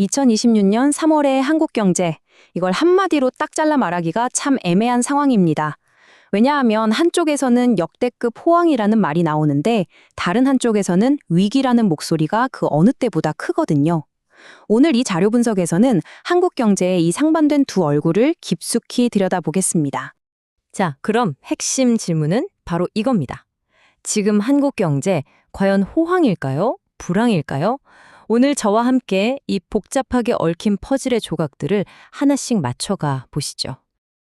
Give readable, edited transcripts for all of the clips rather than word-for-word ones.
2026년 3월의 한국 경제, 이걸 한마디로 딱 잘라 말하기가 참 애매한 상황입니다. 왜냐하면 한쪽에서는 역대급 호황이라는 말이 나오는데 다른 한쪽에서는 위기라는 목소리가 그 어느 때보다 크거든요. 오늘 이 자료 분석에서는 한국 경제의 이 상반된 두 얼굴을 깊숙이 들여다보겠습니다. 자, 그럼 핵심 질문은 바로 이겁니다. 지금 한국 경제 과연 호황일까요? 불황일까요? 오늘 저와 함께 이 복잡하게 얽힌 퍼즐의 조각들을 하나씩 맞춰가 보시죠.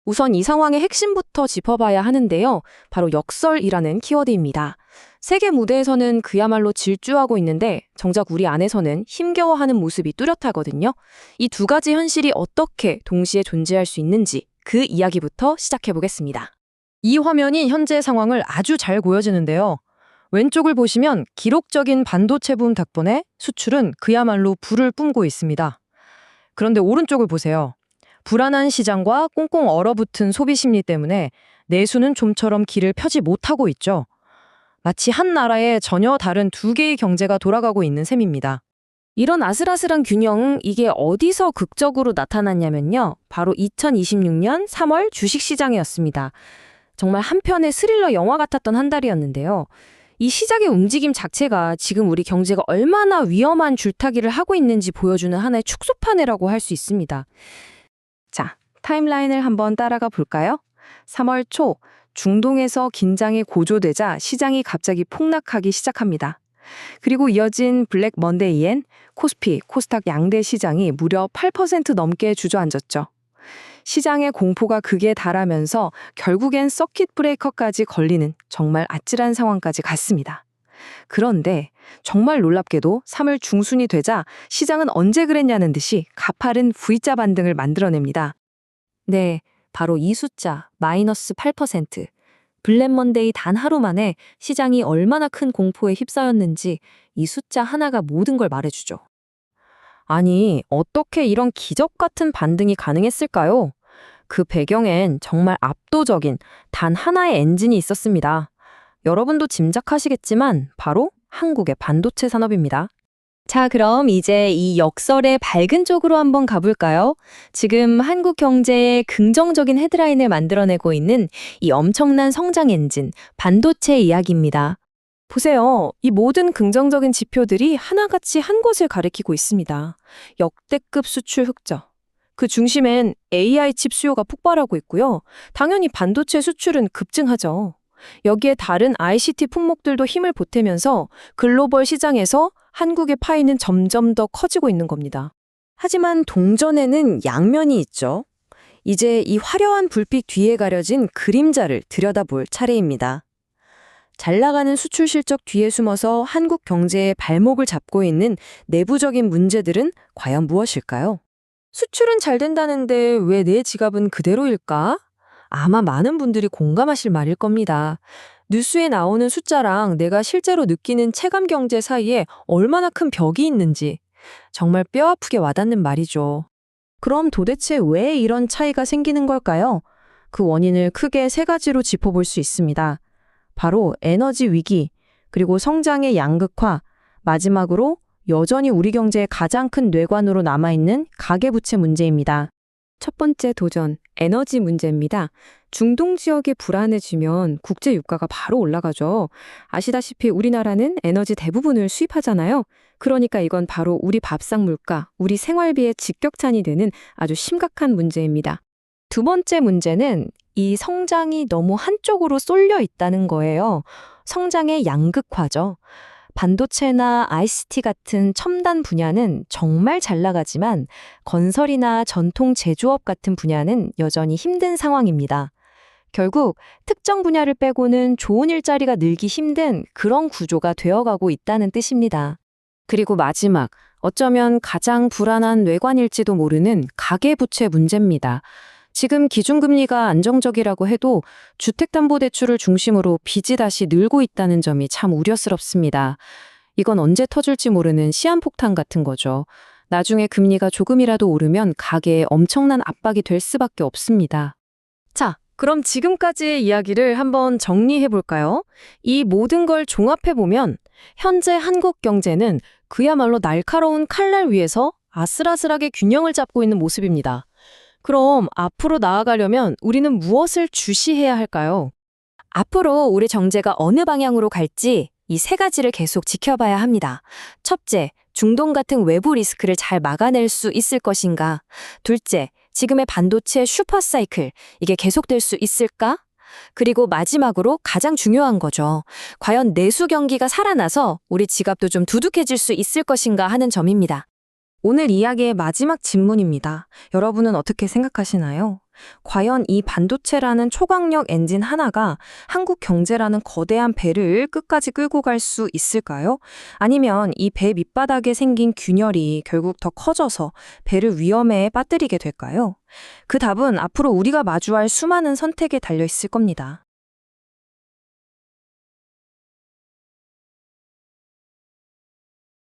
우선 이 상황의 핵심부터 짚어봐야 하는데요. 바로 역설이라는 키워드입니다. 세계 무대에서는 그야말로 질주하고 있는데 정작 우리 안에서는 힘겨워하는 모습이 뚜렷하거든요. 이 두 가지 현실이 어떻게 동시에 존재할 수 있는지 그 이야기부터 시작해보겠습니다. 이 화면이 현재 상황을 아주 잘 보여주는데요. 왼쪽을 보시면 기록적인 반도체 붐 덕분에 수출은 그야말로 불을 뿜고 있습니다. 그런데 오른쪽을 보세요. 불안한 시장과 꽁꽁 얼어붙은 소비 심리 때문에 내수는 좀처럼 길을 펴지 못하고 있죠. 마치 한 나라에 전혀 다른 두 개의 경제가 돌아가고 있는 셈입니다. 이런 아슬아슬한 균형, 이게 어디서 극적으로 나타났냐면요. 바로 2026년 3월 주식시장이었습니다. 정말 한편의 스릴러 영화 같았던 한 달이었는데요. 이 시장의 움직임 자체가 지금 우리 경제가 얼마나 위험한 줄타기를 하고 있는지 보여주는 하나의 축소판이라고 할 수 있습니다. 자, 타임라인을 한번 따라가 볼까요? 3월 초 중동에서 긴장이 고조되자 시장이 갑자기 폭락하기 시작합니다. 그리고 이어진 블랙 먼데이엔 코스피, 코스닥 양대 시장이 무려 8% 넘게 주저앉았죠. 시장의 공포가 극에 달하면서 결국엔 서킷 브레이커까지 걸리는 정말 아찔한 상황까지 갔습니다. 그런데 정말 놀랍게도 3월 중순이 되자 시장은 언제 그랬냐는 듯이 가파른 V자 반등을 만들어냅니다. 네, 바로 이 숫자, 마이너스 8%. 블랙 먼데이 단 하루 만에 시장이 얼마나 큰 공포에 휩싸였는지 이 숫자 하나가 모든 걸 말해주죠. 아니, 어떻게 이런 기적 같은 반등이 가능했을까요? 그 배경엔 정말 압도적인 단 하나의 엔진이 있었습니다. 여러분도 짐작하시겠지만 바로 한국의 반도체 산업입니다. 자, 그럼 이제 이 역설의 밝은 쪽으로 한번 가볼까요? 지금 한국 경제의 긍정적인 헤드라인을 만들어내고 있는 이 엄청난 성장 엔진, 반도체 이야기입니다. 보세요. 이 모든 긍정적인 지표들이 하나같이 한 곳을 가리키고 있습니다. 역대급 수출 흑자. 그 중심엔 AI 칩 수요가 폭발하고 있고요. 당연히 반도체 수출은 급증하죠. 여기에 다른 ICT 품목들도 힘을 보태면서 글로벌 시장에서 한국의 파이는 점점 더 커지고 있는 겁니다. 하지만 동전에는 양면이 있죠. 이제 이 화려한 불빛 뒤에 가려진 그림자를 들여다볼 차례입니다. 잘 나가는 수출 실적 뒤에 숨어서 한국 경제의 발목을 잡고 있는 내부적인 문제들은 과연 무엇일까요? 수출은 잘 된다는데 왜 내 지갑은 그대로일까? 아마 많은 분들이 공감하실 말일 겁니다. 뉴스에 나오는 숫자랑 내가 실제로 느끼는 체감 경제 사이에 얼마나 큰 벽이 있는지 정말 뼈아프게 와닿는 말이죠. 그럼 도대체 왜 이런 차이가 생기는 걸까요? 그 원인을 크게 세 가지로 짚어볼 수 있습니다. 바로 에너지 위기, 그리고 성장의 양극화, 마지막으로 여전히 우리 경제의 가장 큰 뇌관으로 남아있는 가계부채 문제입니다. 첫 번째 도전, 에너지 문제입니다. 중동 지역이 불안해지면 국제 유가가 바로 올라가죠. 아시다시피 우리나라는 에너지 대부분을 수입하잖아요. 그러니까 이건 바로 우리 밥상 물가, 우리 생활비의 직격탄이 되는 아주 심각한 문제입니다. 두 번째 문제는 이 성장이 너무 한쪽으로 쏠려 있다는 거예요. 성장의 양극화죠. 반도체나 ICT 같은 첨단 분야는 정말 잘 나가지만 건설이나 전통 제조업 같은 분야는 여전히 힘든 상황입니다. 결국 특정 분야를 빼고는 좋은 일자리가 늘기 힘든 그런 구조가 되어가고 있다는 뜻입니다. 그리고 마지막, 어쩌면 가장 불안한 뇌관일지도 모르는 가계부채 문제입니다. 지금 기준금리가 안정적이라고 해도 주택담보대출을 중심으로 빚이 다시 늘고 있다는 점이 참 우려스럽습니다. 이건 언제 터질지 모르는 시한폭탄 같은 거죠. 나중에 금리가 조금이라도 오르면 가계에 엄청난 압박이 될 수밖에 없습니다. 자, 그럼 지금까지의 이야기를 한번 정리해볼까요? 이 모든 걸 종합해보면 현재 한국 경제는 그야말로 날카로운 칼날 위에서 아슬아슬하게 균형을 잡고 있는 모습입니다. 그럼 앞으로 나아가려면 우리는 무엇을 주시해야 할까요? 앞으로 우리 정제가 어느 방향으로 갈지 이 세 가지를 계속 지켜봐야 합니다. 첫째, 중동 같은 외부 리스크를 잘 막아낼 수 있을 것인가? 둘째, 지금의 반도체 슈퍼사이클, 이게 계속될 수 있을까? 그리고 마지막으로 가장 중요한 거죠. 과연 내수 경기가 살아나서 우리 지갑도 좀 두둑해질 수 있을 것인가 하는 점입니다. 오늘 이야기의 마지막 질문입니다. 여러분은 어떻게 생각하시나요? 과연 이 반도체라는 초강력 엔진 하나가 한국 경제라는 거대한 배를 끝까지 끌고 갈 수 있을까요? 아니면 이 배 밑바닥에 생긴 균열이 결국 더 커져서 배를 위험에 빠뜨리게 될까요? 그 답은 앞으로 우리가 마주할 수많은 선택에 달려 있을 겁니다.